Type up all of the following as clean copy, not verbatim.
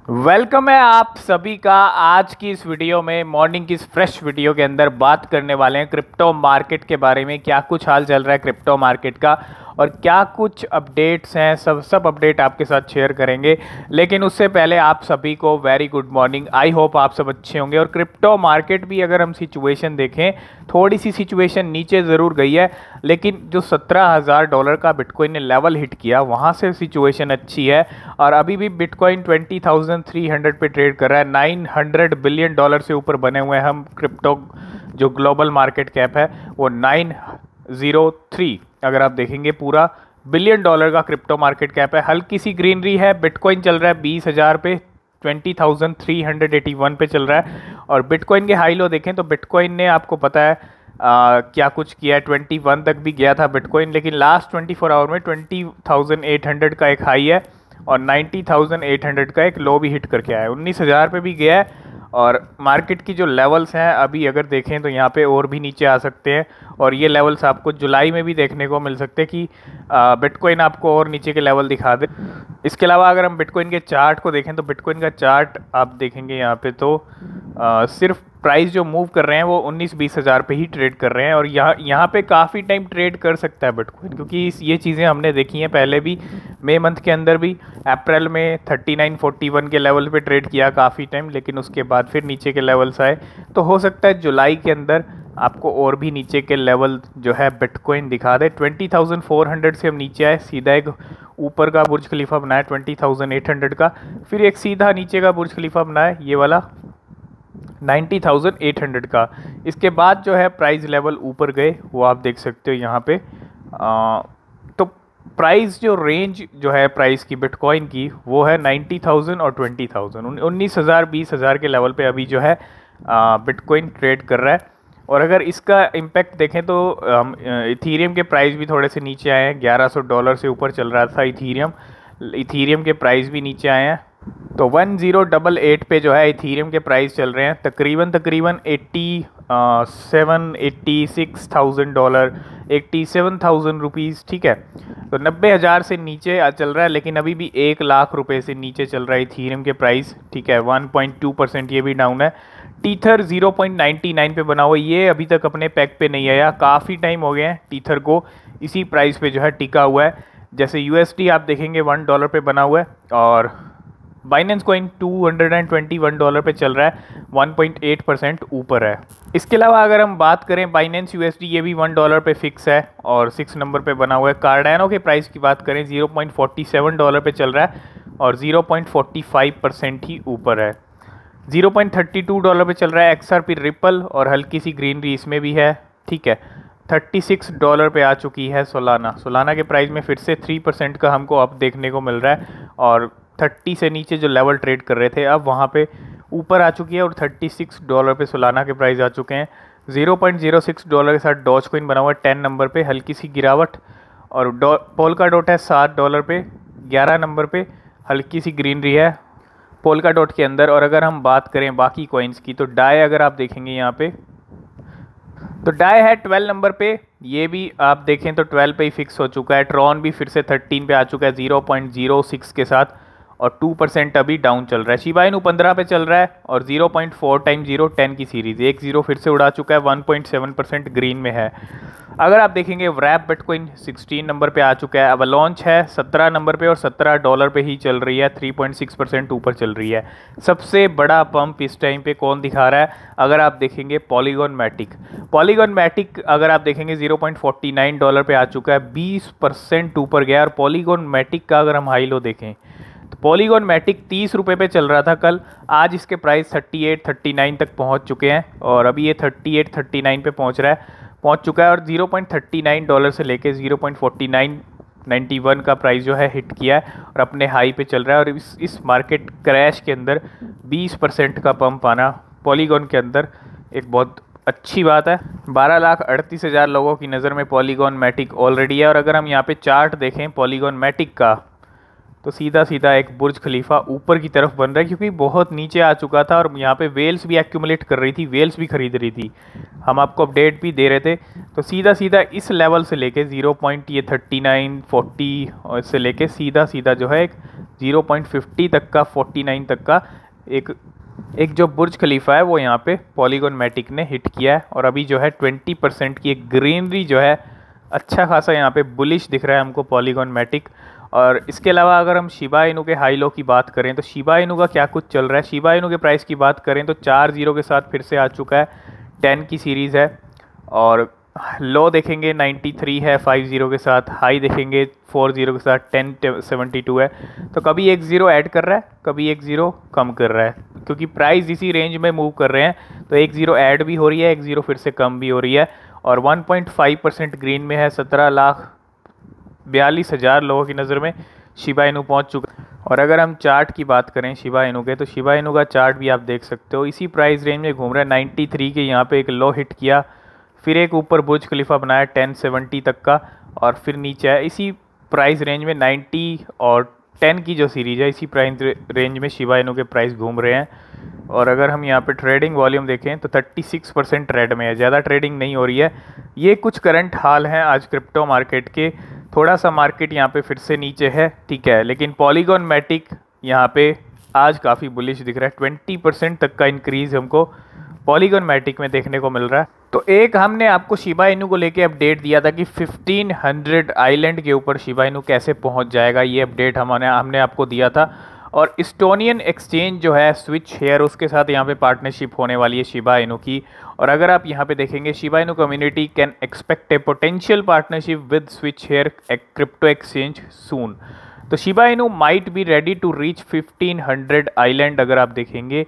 Welcome है आप सभी का। आज की इस वीडियो में मॉर्निंग की इस फ्रेश वीडियो के अंदर बात करने वाले हैं क्रिप्टो मार्केट के बारे में। क्या कुछ हाल चल रहा है क्रिप्टो मार्केट का और क्या कुछ अपडेट्स हैं, सब अपडेट आपके साथ शेयर करेंगे। लेकिन उससे पहले आप सभी को very good morning. I hope आप सब अच्छे होंगे। और क्रिप्टो मार्केट भी अगर हम सिचुएशन देखें, थोड़ी सी सिचुएशन नीचे ज़रूर गई है, लेकिन जो $17,000 का बिटकॉइन ने लेवल हिट किया वहाँ से सिचुएशन अच्छी है। और अभी भी बिटकॉइन 20,300 पे ट्रेड कर रहा है। $900 बिलियन से ऊपर बने हुए हैं हम। क्रिप्टो जो ग्लोबल मार्केट कैप है वो 903, अगर आप देखेंगे पूरा $1 बिलियन का क्रिप्टो मार्केट कैप है। हल्की सी ग्रीनरी है। बिटकॉइन चल रहा है 20,000 पे, 20,381 पे चल रहा है। और बिटकॉइन के हाई लो देखें तो बिटकॉइन ने, आपको पता है क्या कुछ किया है। 21 तक भी गया था बिटकॉइन, लेकिन लास्ट 24 आवर में 20,800 का एक हाई है और 90,800 का एक लो भी हिट करके आया है। 19,000 पे भी गया है। और मार्केट की जो लेवल्स हैं अभी अगर देखें तो यहाँ पे और भी नीचे आ सकते हैं। और ये लेवल्स आपको जुलाई में भी देखने को मिल सकते हैं कि बिटकॉइन आपको और नीचे के लेवल दिखा दे। इसके अलावा अगर हम बिटकॉइन के चार्ट को देखें तो बिटकॉइन का चार्ट आप देखेंगे यहाँ पे तो सिर्फ प्राइस जो मूव कर रहे हैं वो 19-20 हज़ार पे ही ट्रेड कर रहे हैं। और यहाँ पे काफ़ी टाइम ट्रेड कर सकता है बिटकॉइन, क्योंकि ये चीज़ें हमने देखी हैं पहले भी। मई मंथ के अंदर भी अप्रैल में 39-41 के लेवल पे ट्रेड किया काफ़ी टाइम, लेकिन उसके बाद फिर नीचे के लेवल्स आए। तो हो सकता है जुलाई के अंदर आपको और भी नीचे के लेवल जो है बिटकॉइन दिखा दे। 20,400 से हम नीचे आए, सीधा एक ऊपर का बुर्ज खलीफा बनाया 20,800 का, फिर एक सीधा नीचे का बुर्ज खलीफा बनाया ये वाला 90,800 का। इसके बाद जो है प्राइस लेवल ऊपर गए, वो आप देख सकते हो यहाँ पे। तो प्राइस जो रेंज जो है प्राइस की बिटकॉइन की वो है 90,000 और 20,000, 19,000 20,000 के लेवल पे अभी जो है बिटकॉइन ट्रेड कर रहा है। और अगर इसका इम्पैक्ट देखें तो इथीरियम के प्राइस भी थोड़े से नीचे आए हैं। $1,100 से ऊपर चल रहा था इथीरियम के प्राइस भी नीचे आए हैं। तो 1088 पे जो है इथीरियम के प्राइस चल रहे हैं तकरीबन $86,000, $87,000 ठीक है। तो 90,000 से नीचे चल रहा है, लेकिन अभी भी 1,00,000 रुपए से नीचे चल रहा है इथीरियम के प्राइस, ठीक है। 1.2% ये भी डाउन है। टीथर 0.99 पे बना हुआ, ये अभी तक अपने पैक पे नहीं आया। काफ़ी टाइम हो गए हैं टीथर को इसी प्राइस पे जो है टिका हुआ है। जैसे यूएसडी आप देखेंगे $1 पे बना हुआ है और बाइनेंस कॉइन $221 पे चल रहा है, 1.8% ऊपर है। इसके अलावा अगर हम बात करें बाइनेंस यूएसडी, ये भी $1 पे फिक्स है और 6 नंबर पे बना हुआ है। कार्डानो के प्राइस की बात करें $0.47 पे चल रहा है और 0.45% ही ऊपर है। $0.32 पे चल रहा है XRP रिपल और हल्की सी ग्रीनरी इसमें भी है, ठीक है। $36 पे आ चुकी है सोलाना के प्राइस में फिर से 3% का हमको अब देखने को मिल रहा है। और 30 से नीचे जो लेवल ट्रेड कर रहे थे अब वहाँ पे ऊपर आ चुकी है और $36 पे सोलाना के प्राइस आ चुके हैं। $0.06 के साथ डॉज कॉइन बना हुआ है 10 नंबर पे, हल्की सी गिरावट। और पोल्का डॉट है $7 पे, 11 नंबर पे हल्की सी ग्रीनरी है पोल्का डॉट के अंदर। और अगर हम बात करें बाकी कॉइन्स की तो डाई अगर आप देखेंगे यहाँ पे तो डाई है 12 नंबर पे, ये भी आप देखें तो 12 पे ही फिक्स हो चुका है। ट्रॉन भी फिर से 13 पे आ चुका है 0.06 के साथ और 2% अभी डाउन चल रहा है। शिबा इनू 15 पे चल रहा है और 0.4 टाइम 0.10 की सीरीज़, एक जीरो फिर से उड़ा चुका है, 1.7% ग्रीन में है। अगर आप देखेंगे व्रैप बिटकॉइन 16 नंबर पे आ चुका है। अब लॉन्च है 17 नंबर पे और $17 पे ही चल रही है, 3.6% ऊपर चल रही है। सबसे बड़ा पंप इस टाइम पे कौन दिखा रहा है? अगर आप देखेंगे पॉलीगॉन मैटिक अगर आप देखेंगे $0.49 पे आ चुका है, 20% ऊपर गया। और पॉलीगॉन मैटिक का अगर हम हाई लो देखें तो पॉलीगॉन मैटिक 30 रुपये पे चल रहा था कल, आज इसके प्राइस 38-39 तक पहुंच चुके हैं और अभी ये 38-39 पे पहुंच चुका है। और $0.39 से लेके 0.4991 का प्राइस जो है हिट किया है और अपने हाई पे चल रहा है। और इस मार्केट क्रैश के अंदर 20% का पंप आना पॉलीगॉन के अंदर एक बहुत अच्छी बात है। 12,38,000 लोगों की नज़र में पॉलीगॉन मैटिक ऑलरेडी है। और अगर हम यहाँ पे चार्ट देखें पॉलीगॉन मैटिक का तो सीधा सीधा एक बुर्ज खलीफा ऊपर की तरफ बन रहा है, क्योंकि बहुत नीचे आ चुका था और यहाँ पे वेल्स भी एक्यूमुलेट कर रही थी, वेल्स भी खरीद रही थी, हम आपको अपडेट भी दे रहे थे। तो सीधा सीधा इस लेवल से लेके 0.39 40 से लेके सीधा सीधा जो है एक 0.50 तक का 49 तक का एक जो बुर्ज खलीफा है वो यहाँ पे पॉलीगॉन मैटिक ने हिट किया है। और अभी जो है 20% की एक ग्रीनरी जो है अच्छा खासा यहाँ पे बुलिश दिख रहा है हमको पॉलीगॉन मैटिक। और इसके अलावा अगर हम शिबा इनू के हाई लो की बात करें तो शिबा इनू का क्या कुछ चल रहा है। शिबा इनू के प्राइस की बात करें तो 4-0 के साथ फिर से आ चुका है, 10 की सीरीज़ है। और लो देखेंगे 93 है 5-0 के साथ, हाई देखेंगे 4-0 के साथ 10.72 है। तो कभी एक ज़ीरो ऐड कर रहा है, कभी एक ज़ीरो कम कर रहा है, क्योंकि प्राइस इसी रेंज में मूव कर रहे हैं। तो एक ज़ीरो ऐड भी हो रही है, एक ज़ीरो फिर से कम भी हो रही है। और 1.5% ग्रीन में है, 17,42,000 लोगों की नज़र में शिबा इनू पहुंच चुका है। और अगर हम चार्ट की बात करें शिबा इनू के, तो शिबा इनू का चार्ट भी आप देख सकते हो, इसी प्राइस रेंज में घूम रहा है। 93 के यहाँ पे एक लो हिट किया, फिर एक ऊपर बुर्ज खलीफा बनाया 1070 तक का, और फिर नीचे है इसी प्राइस रेंज में 90 और 10 की जो सीरीज है, इसी प्राइस रेंज में शिबा इनू के प्राइस घूम रहे हैं। और अगर हम यहाँ पे ट्रेडिंग वॉल्यूम देखें तो 36% रेड में है, ज़्यादा ट्रेडिंग नहीं हो रही है। ये कुछ करंट हाल हैं आज क्रिप्टो मार्केट के। थोड़ा सा मार्केट यहाँ पे फिर से नीचे है, ठीक है, लेकिन पॉलीगॉन मैटिक यहाँ पे आज काफ़ी बुलिश दिख रहा है। 20% तक का इंक्रीज़ हमको पॉलीगॉन मैटिक में देखने को मिल रहा है। तो एक हमने आपको शिबा इनू को लेके अपडेट दिया था कि 1500 आइलैंड के ऊपर शिबा इनू कैसे पहुंच जाएगा, ये अपडेट हमने आपको दिया था। और इस्टोनियन एक्सचेंज जो है स्विच हेयर, उसके साथ यहाँ पे पार्टनरशिप होने वाली है शिबा इनू की। और अगर आप यहाँ पे देखेंगे Shiba Inu community can expect a potential partnership with Switchere crypto exchange soon. तो Shiba Inu might be ready to reach 1500 island अगर आप देखेंगे,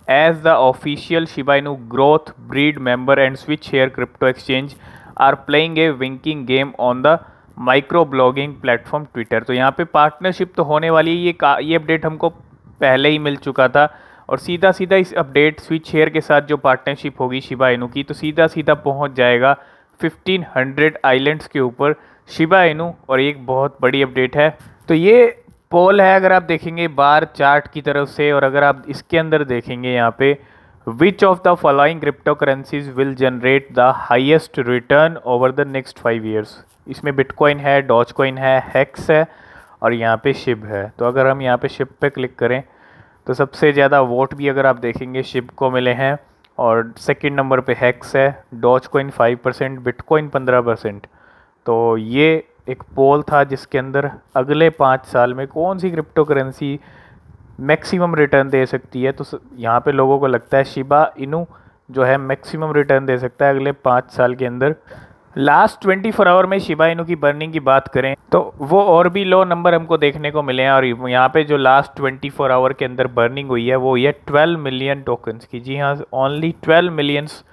as the official Shiba Inu growth breed member and switch here crypto exchange are playing a winking game on the micro blogging platform Twitter. तो यहाँ पे partnership तो होने वाली है, ये अपडेट हमको पहले ही मिल चुका था। और सीधा सीधा इस अपडेट स्विच हेयर के साथ जो पार्टनरशिप होगी शिबा इनू की, तो सीधा सीधा पहुँच जाएगा 1500 आइलैंड्स के ऊपर शिबा इनू। और एक बहुत बड़ी अपडेट है, तो ये पोल है अगर आप देखेंगे बार चार्ट की तरफ से। और अगर आप इसके अंदर देखेंगे यहाँ पे, which of the following crypto currencies will generate the highest return over the next 5 years. इसमें बिटकॉइन है, डॉज कॉइन है, हेक्स है और यहाँ पे शिब है। तो अगर हम यहाँ पे शिब पे क्लिक करें तो सबसे ज़्यादा वोट भी अगर आप देखेंगे शिब को मिले हैं, और सेकंड नंबर पे हेक्स है, डॉज कॉइन 5%, बिटकॉइन 15%। तो ये एक पोल था जिसके अंदर अगले 5 साल में कौन सी क्रिप्टो करेंसी मैक्सिमम रिटर्न दे सकती है। तो यहाँ पे लोगों को लगता है शिबा इनू जो है मैक्सिमम रिटर्न दे सकता है अगले 5 साल के अंदर। लास्ट 24 आवर में शिबा इनू की बर्निंग की बात करें तो वो और भी लो नंबर हमको देखने को मिले हैं। और यहाँ पे जो लास्ट 24 आवर के अंदर बर्निंग हुई है वो ये 12 मिलियन टोकन्स की। जी हाँ, ओनली 12 मिलियंस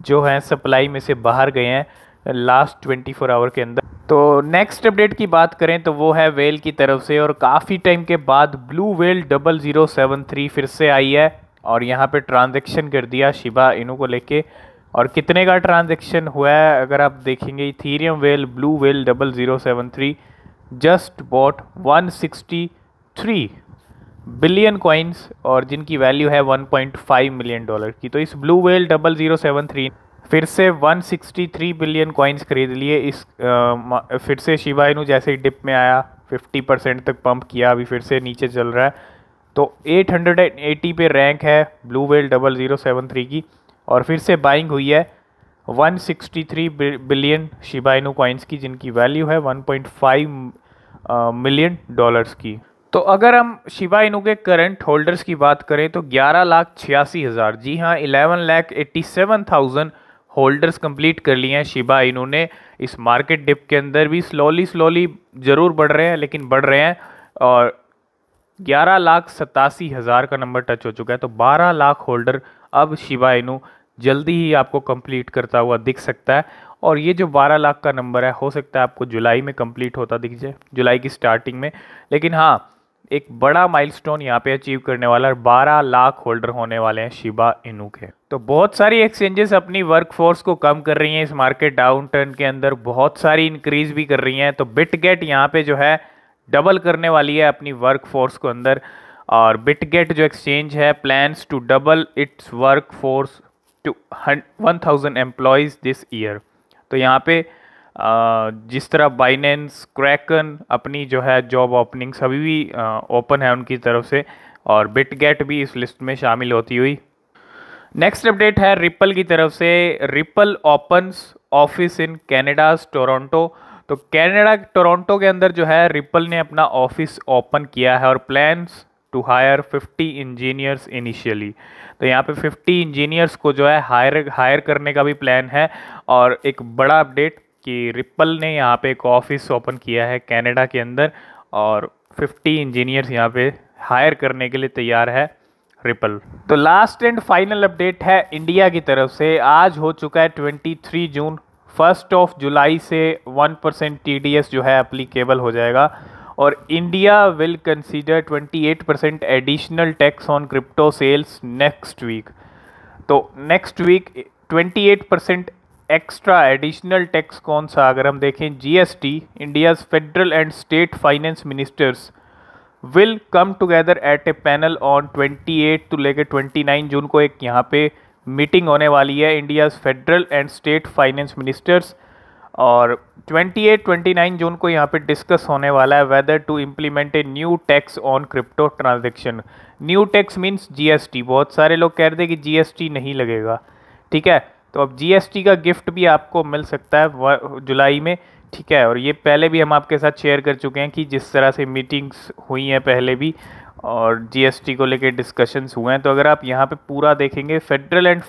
जो हैं सप्लाई में से बाहर गए हैं लास्ट 24 आवर के अंदर। तो नेक्स्ट अपडेट की बात करें तो वो है वेल की तरफ से, और काफ़ी टाइम के बाद ब्लू वेल 0073 फिर से आई है और यहाँ पे ट्रांजैक्शन कर दिया शिबा इनू को लेके। और कितने का ट्रांजैक्शन हुआ है अगर आप देखेंगे, Ethereum whale blue whale 0073 just bought 163 billion coins और जिनकी वैल्यू है $1.5 मिलियन की। तो इस ब्लू वेल 0073 फिर से 163 बिलियन कॉइन्स खरीद लिए। फिर से शिबा इनू जैसे ही डिप में आया 50% तक पंप किया, अभी फिर से नीचे चल रहा है। तो 880 पे रैंक है ब्लू वेल 0073 की, और फिर से बाइंग हुई है 163 बिलियन शिबा इनू कॉइन्स की, जिनकी वैल्यू है $1.5 मिलियन की। तो अगर हम शिबा इनू के करंट होल्डर्स की बात करें तो 11,86,000, जी हाँ 11,87,000 होल्डर्स कंप्लीट कर लिए हैं शिबा इनू ने। इस मार्केट डिप के अंदर भी स्लोली ज़रूर बढ़ रहे हैं, लेकिन बढ़ रहे हैं। और 11,87,000 का नंबर टच हो चुका है। तो 12 लाख होल्डर अब शिबा इनू जल्दी ही आपको कंप्लीट करता हुआ दिख सकता है। और ये जो 12 लाख का नंबर है हो सकता है आपको जुलाई में कंप्लीट होता दिख जाए, जुलाई की स्टार्टिंग में। लेकिन हाँ, एक बड़ा माइलस्टोन यहाँ पे अचीव करने वाला है, 12 लाख होल्डर होने वाले हैं शिबा इनू के। तो बहुत सारी एक्सचेंजेस अपनी वर्कफोर्स को कम कर रही हैं इस मार्केट डाउन टर्न के अंदर, बहुत सारी इंक्रीज भी कर रही हैं। तो बिटगेट यहाँ पे जो है डबल करने वाली है अपनी वर्क फोर्स को अंदर। और बिटगेट जो एक्सचेंज है plans to double its work force to 1000 employees this year. तो यहाँ पे जिस तरह बाइनेंस, क्रैकन अपनी जो है जॉब ओपनिंग्स अभी भी ओपन है उनकी तरफ से, और बिटगेट भी इस लिस्ट में शामिल होती हुई। नेक्स्ट अपडेट है रिपल की तरफ से। Ripple opens office in Canada's Toronto. तो कनाडा टोरंटो के अंदर जो है रिपल ने अपना ऑफिस ओपन किया है और plans to hire 50 engineers initially. तो यहाँ पे 50 इंजीनियर्स को जो है हायर करने का भी प्लान है। और एक बड़ा अपडेट कि रिपल ने यहाँ पे एक ऑफिस ओपन किया है कनाडा के अंदर और 50 इंजीनियर्स यहाँ पे हायर करने के लिए तैयार है रिपल। तो लास्ट एंड फाइनल अपडेट है इंडिया की तरफ से। आज हो चुका है 23 जून। 1 जुलाई से 1% TDS जो है एप्लीकेबल हो जाएगा और India will consider 28% additional tax on crypto sales next week. तो next week 28% extra additional tax कौन सा, अगर हम देखें GST, India's federal and state finance ministers will come together at a panel on 28 to लेकर 29 जून को एक यहाँ पे मीटिंग होने वाली है India's federal and state finance ministers. और 28-29 जून को यहाँ पे डिस्कस होने वाला है whether to implement a new tax on crypto transaction. New tax means GST। बहुत सारे लोग कह रहे थे कि GST नहीं लगेगा, ठीक है, तो अब GST का गिफ्ट भी आपको मिल सकता है जुलाई में, ठीक है। और ये पहले भी हम आपके साथ शेयर कर चुके हैं कि जिस तरह से मीटिंग्स हुई हैं पहले भी और GST को लेकर डिस्कशंस हुए हैं। तो अगर आप यहाँ पे पूरा देखेंगे, federal and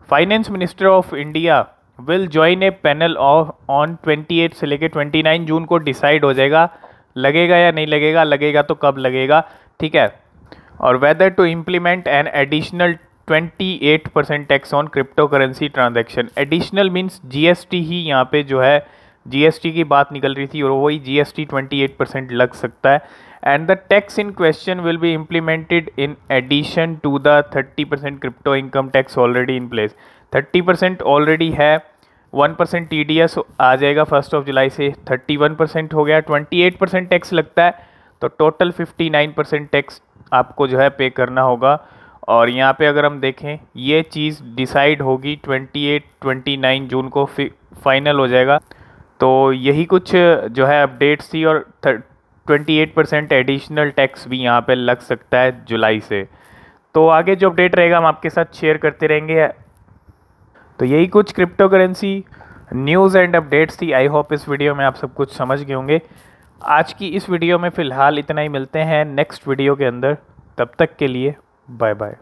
finance minister of India will join A panel on 28 से लेकर 29 जून को डिसाइड हो जाएगा लगेगा या नहीं लगेगा, लगेगा तो कब लगेगा, ठीक है। और whether to implement an additional 28% tax on crypto currency transaction. Additional means GST ही यहाँ पे जो है GST की बात निकल रही थी और वही GST 28% लग सकता है। And the tax in question will be implemented in addition to the 30% crypto income tax already in place. 30% already है, 1% TDS आ जाएगा 1 जुलाई से, 31% हो गया, 28% टैक्स लगता है, तो टोटल 59% टैक्स आपको जो है पे करना होगा। और यहाँ पे अगर हम देखें ये चीज़ डिसाइड होगी 28-29 जून को फाइनल हो जाएगा। तो यही कुछ जो है अपडेट्स थी और 28% एडिशनल टैक्स भी यहाँ पे लग सकता है जुलाई से। तो आगे जो अपडेट रहेगा हम आपके साथ शेयर करते रहेंगे। तो यही कुछ cryptocurrency news and updates थी। आई होप इस वीडियो में आप सब कुछ समझ गए होंगे। आज की इस वीडियो में फ़िलहाल इतना ही, मिलते हैं नेक्स्ट वीडियो के अंदर, तब तक के लिए बाय बाय।